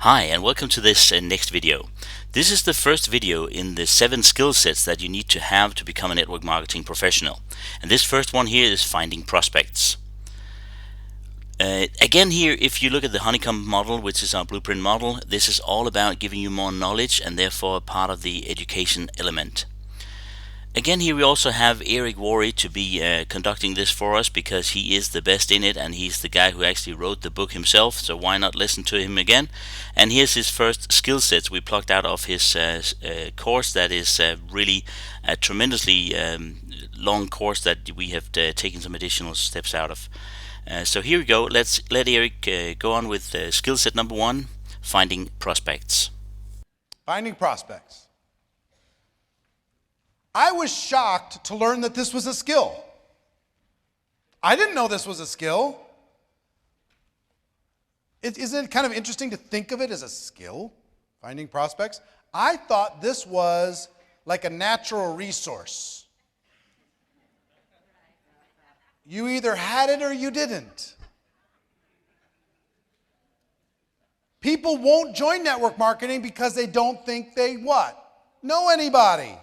Hi, and welcome to this next video. This is the first video in the 7 skill sets that you need to have to become a network marketing professional. And this first one here is finding prospects. Again here, if you look at the honeycomb model, which is our blueprint model, this is all about giving you more knowledge and therefore part of the education element. Again here we also have Eric Worre to be conducting this for us because he is the best in it and he's the guy who actually wrote the book himself, so why not listen to him again. And here's his first skill sets we plucked out of his course that is really a tremendously long course that we have taken some additional steps out of. So here we go. Let's let Eric go on with skill set number 1, finding prospects. Finding prospects. I was shocked to learn that this was a skill. I didn't know this was a skill. Isn't it kind of interesting to think of it as a skill, finding prospects? I thought this was like a natural resource. You either had it or you didn't. People won't join network marketing because they don't think they what? Know anybody.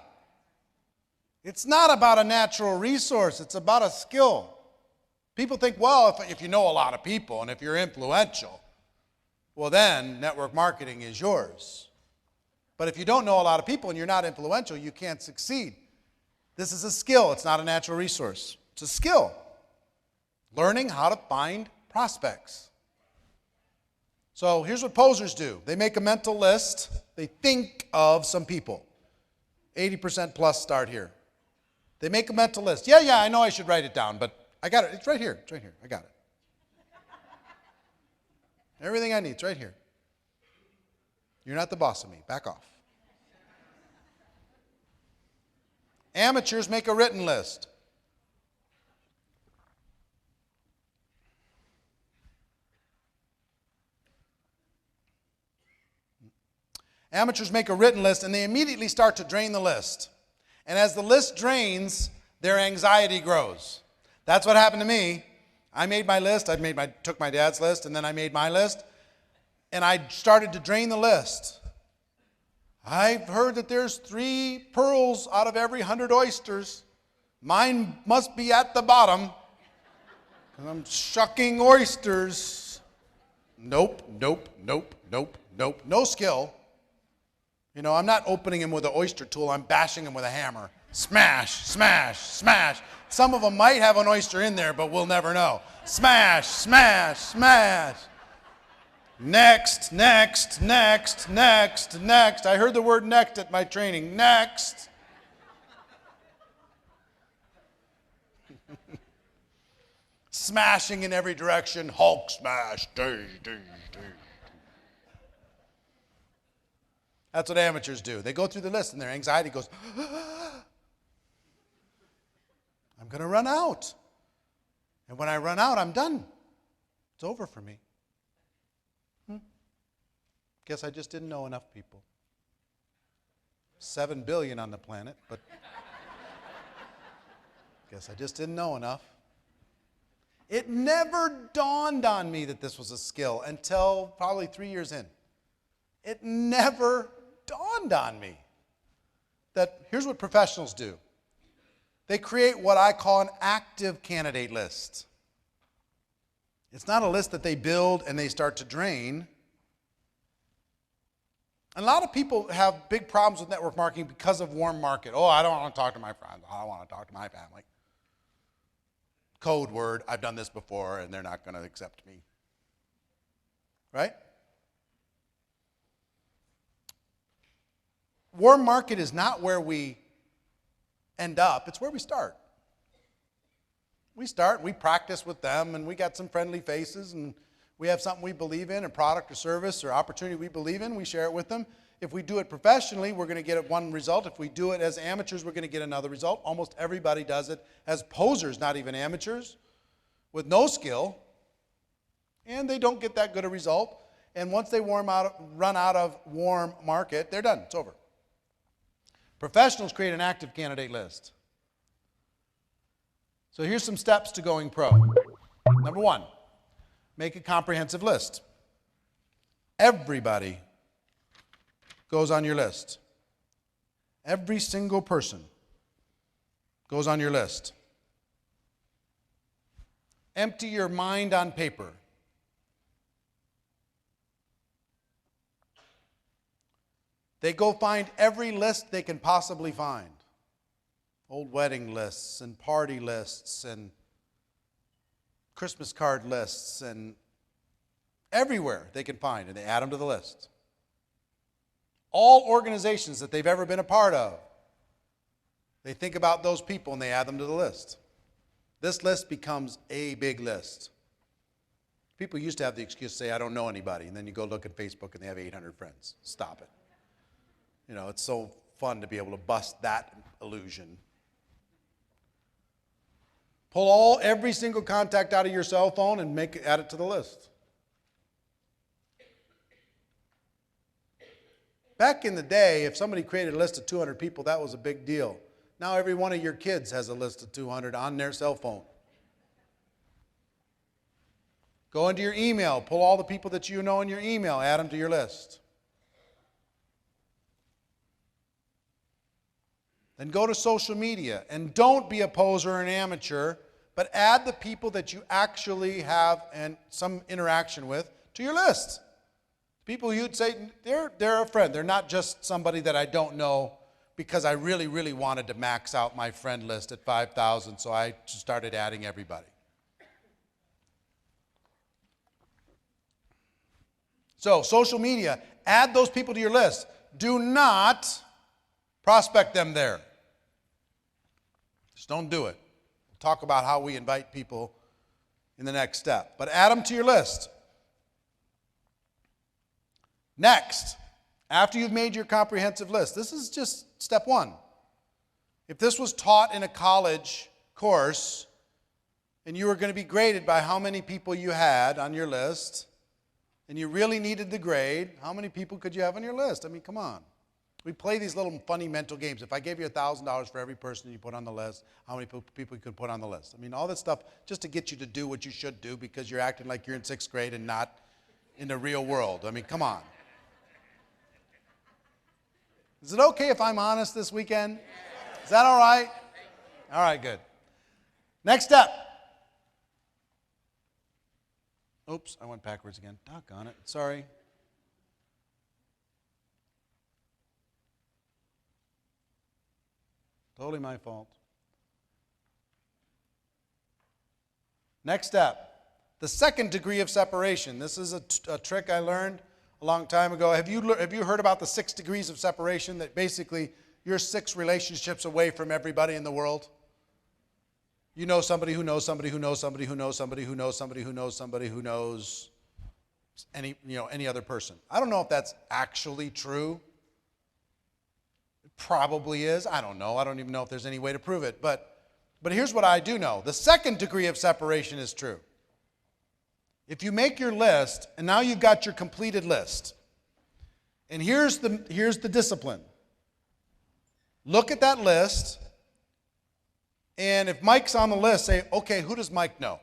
It's not about a natural resource, it's about a skill. People think, well, if you know a lot of people and if you're influential, well then network marketing is yours. But if you don't know a lot of people and you're not influential, you can't succeed. This is a skill, it's not a natural resource. It's a skill. Learning how to find prospects. So here's what posers do. They make a mental list. They think of some people. 80% plus start here. They make a mental list. Yeah, I know I should write it down, but I got it. It's right here. It's right here. I got it. Everything I need, it's right here. You're not the boss of me. Back off. Amateurs make a written list. Amateurs make a written list and they immediately start to drain the list. And as the list drains, their anxiety grows. That's what happened to me. I made my list. Took my dad's list, and then I made my list. And I started to drain the list. I've heard that there's 3 pearls out of every 100 oysters. Mine must be at the bottom. And I'm shucking oysters. Nope. No skill. You know, I'm not opening them with an oyster tool, I'm bashing them with a hammer. Smash, smash, smash. Some of them might have an oyster in there, but we'll never know. Smash, smash, smash. Next. I heard the word next at my training. Next. Smashing in every direction. Hulk smash. That's what amateurs do. They go through the list and their anxiety goes, I'm going to run out. And when I run out, I'm done. It's over for me. Guess I just didn't know enough people. 7 billion on the planet, but guess I just didn't know enough. It never dawned on me that this was a skill until probably 3 years in. It never dawned on me that here's what professionals do. They create what I call an active candidate list. It's not a list that they build and they start to drain. A lot of people have big problems with network marketing because of warm market. Oh, I don't want to talk to my friends. I want to talk to my family. Code word, I've done this before and they're not going to accept me. Right? Warm market is not where we end up, it's where we start. We start, we practice with them, and we got some friendly faces, and we have something we believe in, a product or service or opportunity we believe in, we share it with them. If we do it professionally, we're going to get one result. If we do it as amateurs, we're going to get another result. Almost everybody does it as posers, not even amateurs, with no skill, and they don't get that good a result. And once they run out of warm market, they're done, it's over. Professionals create an active candidate list. So here's some steps to going pro. Number 1, make a comprehensive list. Everybody goes on your list. Every single person goes on your list. Empty your mind on paper. They go find every list they can possibly find. Old wedding lists and party lists and Christmas card lists and everywhere they can find, and they add them to the list. All organizations that they've ever been a part of, they think about those people and they add them to the list. This list becomes a big list. People used to have the excuse to say, I don't know anybody, and then you go look at Facebook and they have 800 friends. Stop it. You know, it's so fun to be able to bust that illusion. Pull every single contact out of your cell phone and add it to the list. Back in the day, if somebody created a list of 200 people, that was a big deal. Now every one of your kids has a list of 200 on their cell phone. Go into your email, pull all the people that you know in your email, add them to your list. Then go to social media, and don't be a poser or an amateur, but add the people that you actually have and some interaction with to your list. People you'd say, they're a friend. They're not just somebody that I don't know because I really, really wanted to max out my friend list at 5,000, so I started adding everybody. So, social media, add those people to your list. Do not prospect them there. Just don't do it. We'll talk about how we invite people in the next step. But add them to your list. Next, after you've made your comprehensive list, this is just step one. If this was taught in a college course and you were going to be graded by how many people you had on your list and you really needed the grade, how many people could you have on your list? I mean, come on. We play these little funny mental games. If I gave you $1,000 for every person you put on the list, how many people you could put on the list? I mean, all that stuff just to get you to do what you should do because you're acting like you're in 6th grade and not in the real world. I mean, come on. Is it okay if I'm honest this weekend? Is that all right? All right, good. Next step. Oops, I went backwards again. Doggone it. Sorry. Totally my fault. Next step. The second degree of separation. This is a trick I learned a long time ago. Have you heard about the 6 degrees of separation, that basically you're 6 relationships away from everybody in the world? You know somebody who knows somebody who knows somebody who knows somebody who knows somebody who knows somebody who knows any other person. I don't know if that's actually true. It probably is. I don't know. I don't even know if there's any way to prove it. But here's what I do know. The second degree of separation is true. If you make your list, and now you've got your completed list, and here's the discipline. Look at that list, and if Mike's on the list, say, okay, who does Mike know?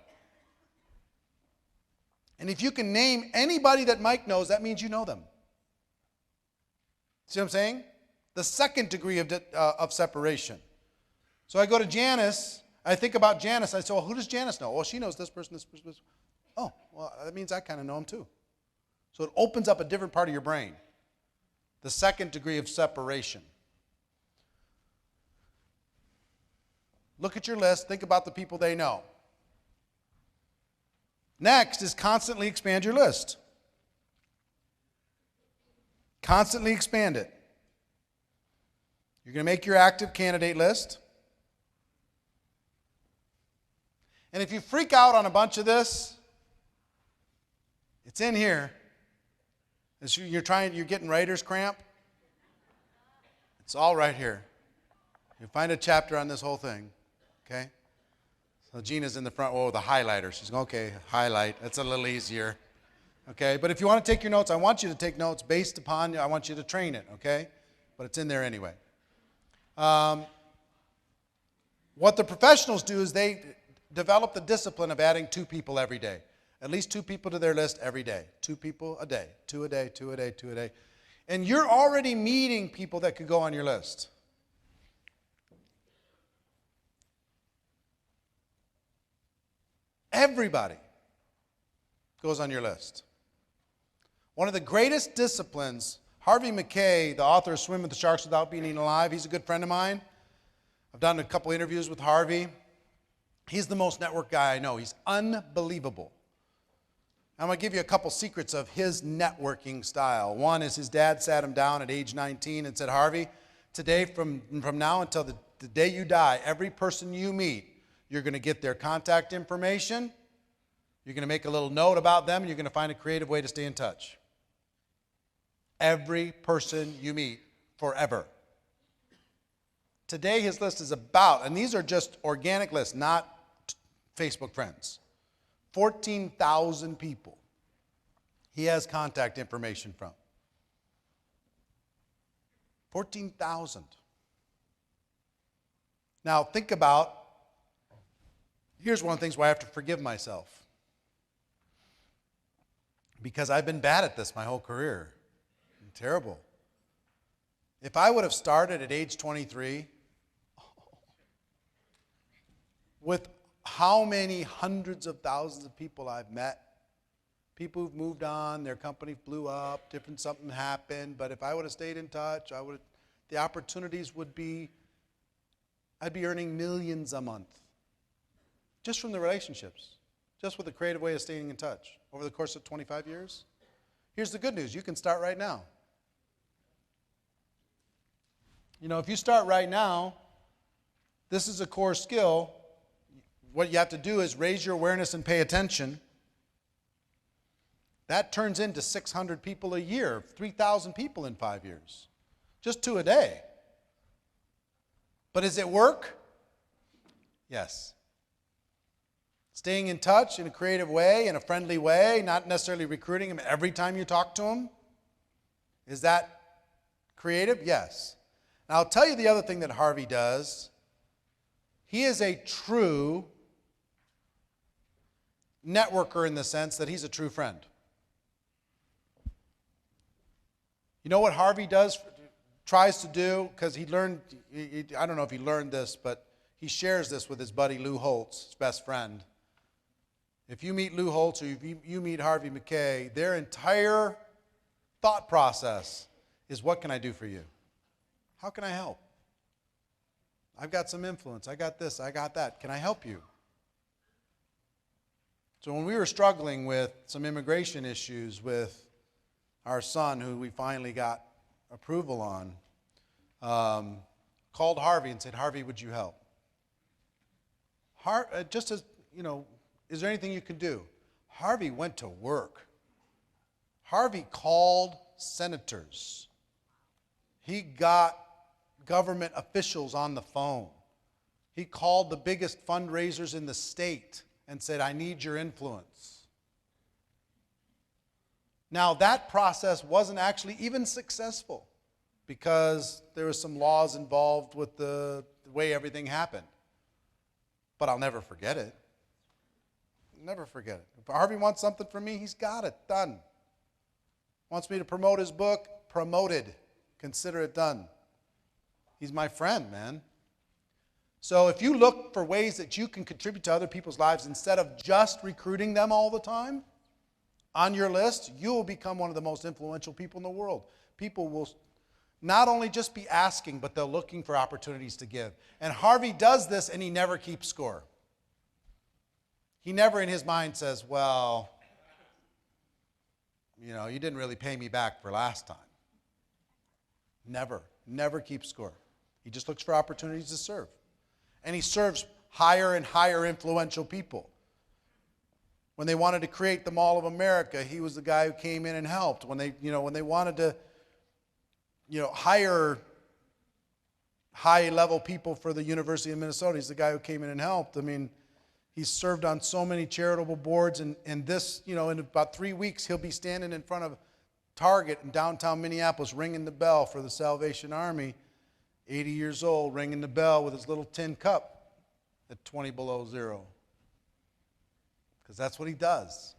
And if you can name anybody that Mike knows, that means you know them. See what I'm saying? The second degree of separation. So I go to Janice, I think about Janice, I say, well, who does Janice know? Well, she knows this person, this person, this person. Oh, well, that means I kind of know him too. So it opens up a different part of your brain. The second degree of separation. Look at your list, think about the people they know. Next is constantly expand your list. Constantly expand it. You're going to make your active candidate list. And if you freak out on a bunch of this, it's in here. You're getting writer's cramp. It's all right here. You find a chapter on this whole thing. Okay? So Gina's in the front row with a highlighter. She's going, okay, highlight. That's a little easier. Okay? But if you want to take your notes, I want you to take notes based upon, I want you to train it. Okay? But it's in there anyway. What the professionals do is they develop the discipline of adding 2 people every day. At least 2 people to their list every day. 2 people a day. 2 a day, 2 a day, 2 a day. And you're already meeting people that could go on your list. Everybody goes on your list. One of the greatest disciplines, Harvey Mackay, the author of Swim with the Sharks Without Being Eaten Alive, he's a good friend of mine. I've done a couple interviews with Harvey. He's the most network guy I know. He's unbelievable. I'm going to give you a couple secrets of his networking style. One is his dad sat him down at age 19 and said, Harvey, today from now until the day you die, every person you meet, you're going to get their contact information, you're going to make a little note about them, and you're going to find a creative way to stay in touch. Every person you meet, forever. Today his list is about, and these are just organic lists, not Facebook friends, 14,000 people he has contact information from. 14,000. Now think about, here's one of the things where I have to forgive myself. Because I've been bad at this my whole career. I'm terrible. If I would have started at age 23, with how many hundreds of thousands of people I've met, people who've moved on, their company blew up, something happened, but if I would have stayed in touch, the opportunities would be, I'd be earning millions a month. Just from the relationships, just with a creative way of staying in touch over the course of 25 years. Here's the good news, you can start right now. You know, if you start right now, this is a core skill. What you have to do is raise your awareness and pay attention. That turns into 600 people a year, 3,000 people in 5 years. Just 2 a day. But does it work? Yes. Staying in touch in a creative way, in a friendly way, not necessarily recruiting them every time you talk to them. Is that creative? Yes. Now I'll tell you the other thing that Harvey does. He is a true networker in the sense that he's a true friend. You know what Harvey tries to do, because he learned, I don't know if he learned this, but he shares this with his buddy Lou Holtz, his best friend. If you meet Lou Holtz or if you meet Harvey Mackay, their entire thought process is, what can I do for you? How can I help? I've got some influence. I got this. I got that. Can I help you? So when we were struggling with some immigration issues with our son, who we finally got approval on, called Harvey and said, Harvey, would you help? Just as, you know, is there anything you can do? Harvey went to work. Harvey called senators. He got government officials on the phone. He called the biggest fundraisers in the state and said, I need your influence. Now, that process wasn't actually even successful because there were some laws involved with the way everything happened. But I'll never forget it. Never forget it. If Harvey wants something from me, he's got it. Done. Wants me to promote his book? Promoted. Consider it done. He's my friend, man. So if you look for ways that you can contribute to other people's lives instead of just recruiting them all the time on your list, you will become one of the most influential people in the world. People will not only just be asking, but they're looking for opportunities to give. And Harvey does this, and he never keeps score. He never in his mind says, well, you know, you didn't really pay me back for last time. Never keeps score. He just looks for opportunities to serve. And he serves higher and higher influential people. When they wanted to create the Mall of America, he was the guy who came in and helped. When they wanted to, hire high-level people for the University of Minnesota, he's the guy who came in and helped. I mean, he's served on so many charitable boards, and this, in about 3 weeks, he'll be standing in front of Target in downtown Minneapolis, ringing the bell for the Salvation Army, 80 years old, ringing the bell with his little tin cup at 20 below zero. Because that's what he does.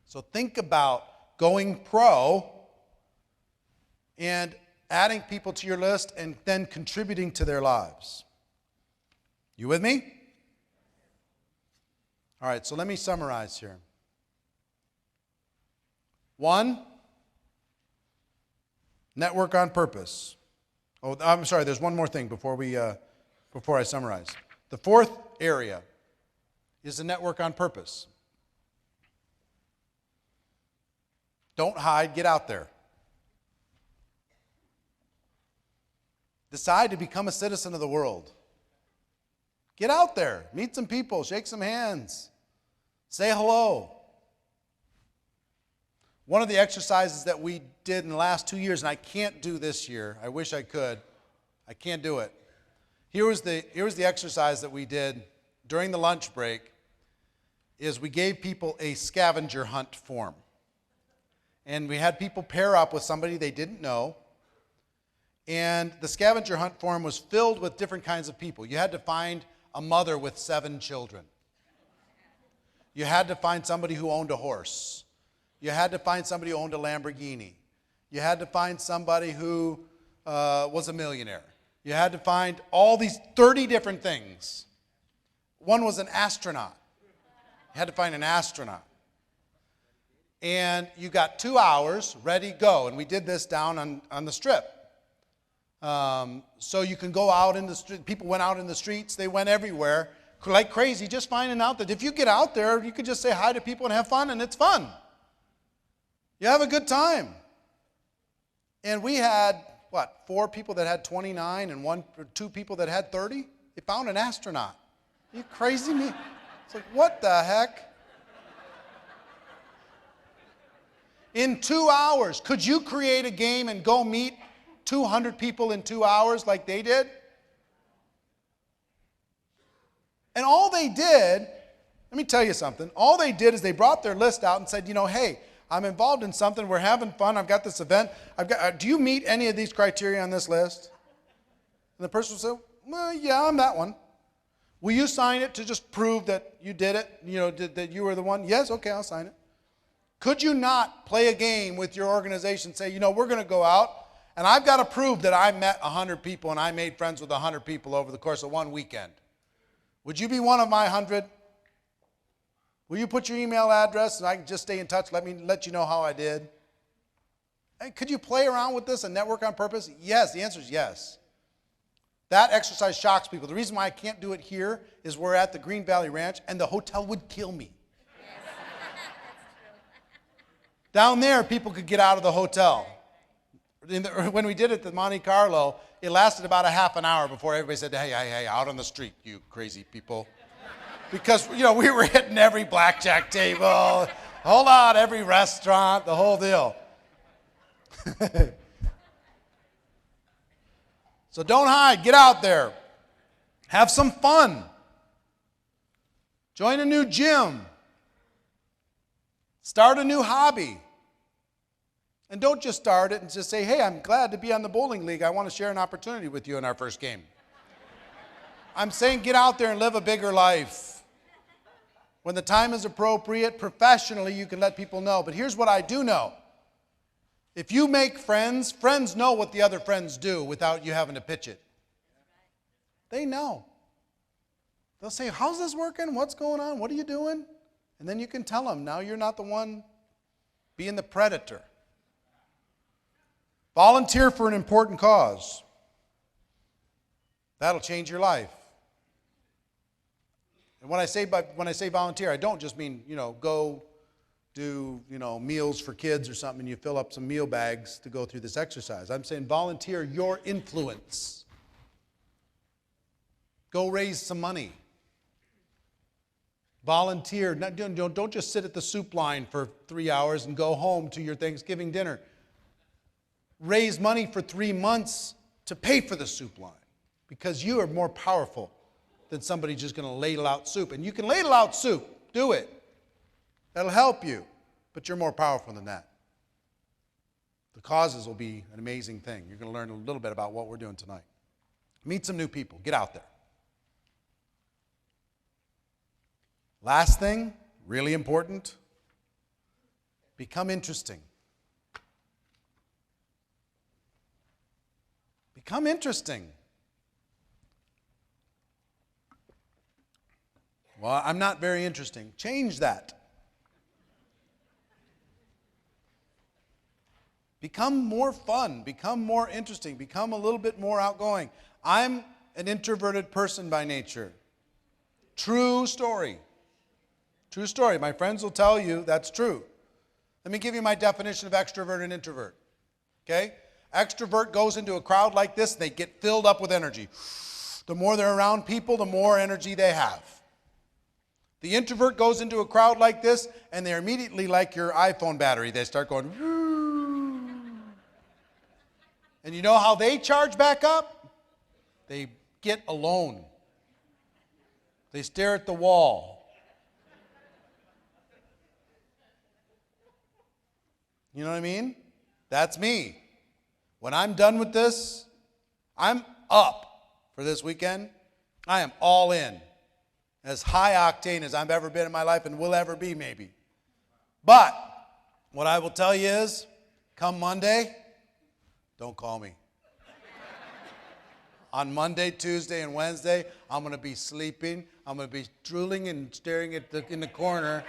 So think about going pro and adding people to your list and then contributing to their lives. You with me? All right, so let me summarize here. 1, network on purpose. Oh, I'm sorry, there's one more thing before I summarize. The 4th area is the network on purpose. Don't hide, get out there. Decide to become a citizen of the world. Get out there, meet some people, shake some hands, say hello. One of the exercises that we did in the last 2 years, and I can't do this year, I wish I could, I can't do it. Here was the exercise that we did during the lunch break, is we gave people a scavenger hunt form. And we had people pair up with somebody they didn't know. And the scavenger hunt form was filled with different kinds of people. You had to find a mother with 7 children. You had to find somebody who owned a horse. You had to find somebody who owned a Lamborghini. You had to find somebody who was a millionaire. You had to find all these 30 different things. One was an astronaut. You had to find an astronaut. And you got 2 hours, ready, go. And we did this down on the strip. So you can go out in the street. People went out in the streets. They went everywhere like crazy, just finding out that if you get out there, you could just say hi to people and have fun, and it's fun. You have a good time. And we had, 4 people that had 29 and 1 or 2 people that had 30? They found an astronaut. Are you crazy me? It's like, what the heck? In 2 hours, could you create a game and go meet 200 people in 2 hours like they did? And all they did, let me tell you something, all they did is they brought their list out and said, hey, I'm involved in something, we're having fun, I've got this event, do you meet any of these criteria on this list? And the person would say, well, yeah, I'm that one. Will you sign it to just prove that you did it, that you were the one? Yes, okay, I'll sign it. Could you not play a game with your organization, say, we're going to go out, and I've got to prove that I met 100 people and I made friends with 100 people over the course of one weekend. Would you be one of my 100? Will you put your email address and I can just stay in touch? Let you know how I did. Hey, could you play around with this and network on purpose? Yes, the answer is yes. That exercise shocks people. The reason why I can't do it here is we're at the Green Valley Ranch and the hotel would kill me. Down there, people could get out of the hotel. When we did it at Monte Carlo, it lasted about a half an hour before everybody said, hey, out on the street, you crazy people. Because, we were hitting every blackjack table, hold on, every restaurant, the whole deal. So don't hide, get out there. Have some fun. Join a new gym. Start a new hobby. And don't just start it and just say, hey, I'm glad to be on the bowling league. I want to share an opportunity with you in our first game. I'm saying get out there and live a bigger life. When the time is appropriate, professionally, you can let people know. But here's what I do know. If you make friends, friends know what the other friends do without you having to pitch it. They know. They'll say, how's this working? What's going on? What are you doing? And then you can tell them, now you're not the one being the predator. Volunteer for an important cause. That'll change your life. And when I say volunteer, I don't just mean, go do, meals for kids or something and you fill up some meal bags to go through this exercise. I'm saying volunteer your influence. Go raise some money. Volunteer. Don't just sit at the soup line for 3 hours and go home to your Thanksgiving dinner. Raise money for 3 months to pay for the soup line because you are more powerful than somebody just going to ladle out soup. And you can ladle out soup. Do it. That'll help you. But you're more powerful than that. The causes will be an amazing thing. You're going to learn a little bit about what we're doing tonight. Meet some new people. Get out there. Last thing, really important, Become interesting. Become interesting. Well, I'm not very interesting. Change that. Become more fun. Become more interesting. Become a little bit more outgoing. I'm an introverted person by nature. True story. True story. My friends will tell you that's true. Let me give you my definition of extrovert and introvert. Okay? Extrovert goes into a crowd like this, and they get filled up with energy. The more they're around people, the more energy they have. The introvert goes into a crowd like this, and they're immediately like your iPhone battery. They start going, whoo. And you know how they charge back up? They get alone. They stare at the wall. You know what I mean? That's me. When I'm done with this, I'm up for this weekend. I am all in. As high octane as I've ever been in my life and will ever be, maybe. But what I will tell you is, come Monday, don't call me. On Monday, Tuesday, and Wednesday, I'm going to be sleeping. I'm going to be drooling and staring at in the corner.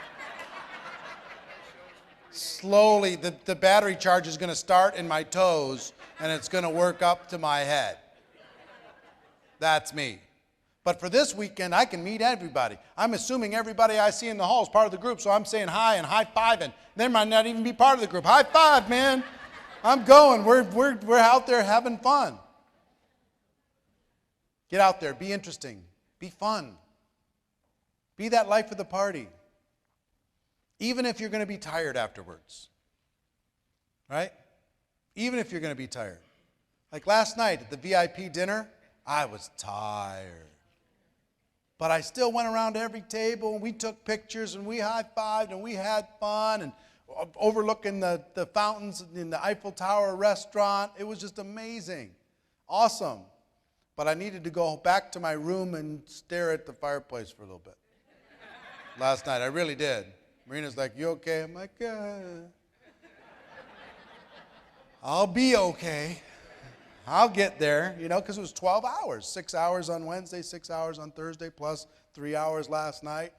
Slowly, the battery charge is going to start in my toes, and it's going to work up to my head. That's me. But for this weekend, I can meet everybody. I'm assuming everybody I see in the hall is part of the group, so I'm saying hi and high-fiving. They might not even be part of the group. High five, man. I'm going. We're out there having fun. Get out there. Be interesting. Be fun. Be that life of the party. Even if you're going to be tired afterwards. Right? Even if you're going to be tired. Like last night at the VIP dinner, I was tired. But I still went around to every table, and we took pictures, and we high-fived, and we had fun, and overlooking the fountains in the Eiffel Tower restaurant. It was just amazing. Awesome. But I needed to go back to my room and stare at the fireplace for a little bit. Last night, I really did. Marina's like, you okay? I'm like, I'll be okay. I'll get there, because it was 12 hours. 6 hours on Wednesday, 6 hours on Thursday, plus 3 hours last night.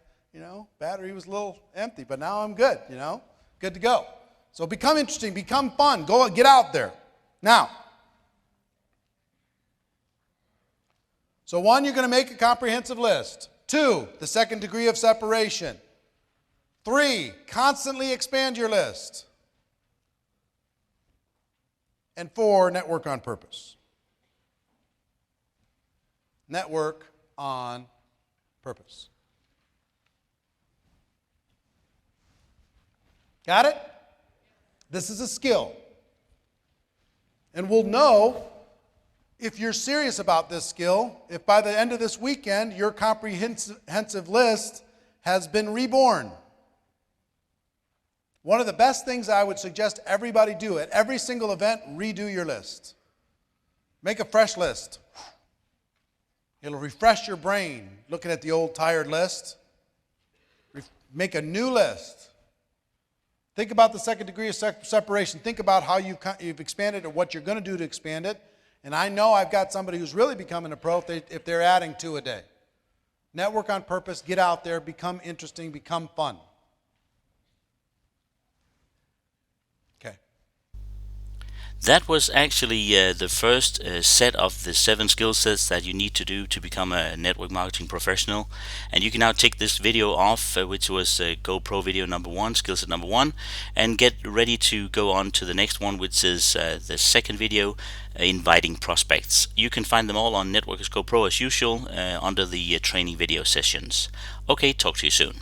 Battery was a little empty, but now I'm good, good to go. So become interesting, become fun. Go get out there. Now, so 1, you're going to make a comprehensive list. 2, the second degree of separation. 3, constantly expand your list. And 4, network on purpose. Network on purpose. Got it? This is a skill. And we'll know if you're serious about this skill, if by the end of this weekend your comprehensive list has been reborn. One of the best things I would suggest everybody do at every single event, redo your list. Make a fresh list. It'll refresh your brain looking at the old tired list. Make a new list. Think about the second degree of separation. Think about how you've expanded or what you're going to do to expand it. And I know I've got somebody who's really becoming a pro if they're adding 2 a day. Network on purpose. Get out there. Become interesting. Become fun. That was actually the first set of the 7 skill sets that you need to do to become a network marketing professional. And you can now take this video off, which was GoPro video number 1, skill set number 1, and get ready to go on to the next one, which is the second video, inviting prospects. You can find them all on Networkers Go Pro as usual under the training video sessions. Okay, talk to you soon.